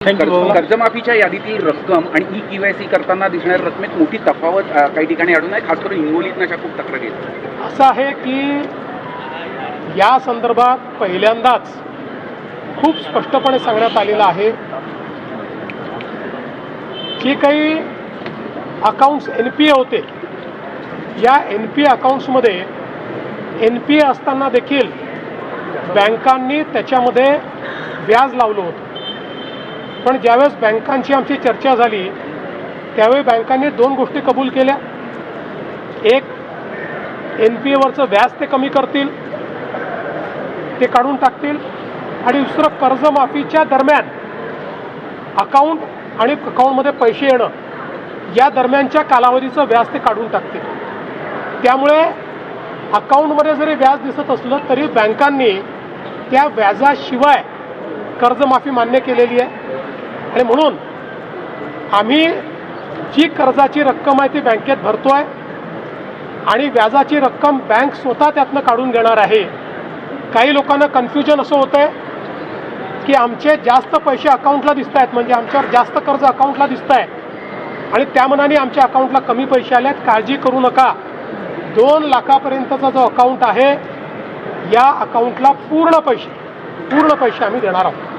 कर्जमाफीच्या यादीतील रक्कम आणि KYC करताना दिसणाऱ्या रकमेत मोठी तफावत काही ठिकाणी आढळून आहे. खास करून हिंगोलीत अशा खूप तक्रारी आहेत. असं आहे की या संदर्भात पहिल्यांदाच खूप स्पष्टपणे सांगण्यात आलेलं आहे की काही अकाउंट्स NPA होते. या NPA अकाउंट्समध्ये NPA असताना देखील बँकांनी त्याच्यामध्ये व्याज लावलं होतं. पण ज्यावेळेस बँकांची आमची चर्चा झाली त्यावेळी बँकांनी दोन गोष्टी कबूल केल्या. एक, NPAवरचं व्याज ते कमी करतील, ते काढून टाकतील. आणि दुसरं, कर्जमाफीच्या दरम्यान अकाउंट आणि अकाउंटमध्ये पैसे येणं या दरम्यानच्या कालावधीचं व्याज ते काढून टाकतील. त्यामुळे अकाउंटमध्ये जरी व्याज दिसत असलं तरी बँकांनी त्या व्याजाशिवाय कर्जमाफी मान्य केलेली आहे. आणि म्हणून आम्ही जी कर्जाची रक्कम आहे ती बँकेत भरतो आहे आणि व्याजाची रक्कम बँक स्वतः त्यातनं काढून घेणार आहे. काही लोकांना कन्फ्युजन असं होतं आहे की आमचे जास्त पैसे अकाउंटला दिसत आहेत, म्हणजे आमच्यावर जास्त कर्ज अकाउंटला दिसत आहे आणि त्या मनाने आमच्या अकाउंटला कमी पैसे आले आहेत. काळजी करू नका. 2 लाखापर्यंतचा जो अकाउंट आहे या अकाउंटला पूर्ण पैसे आम्ही देणार आहोत.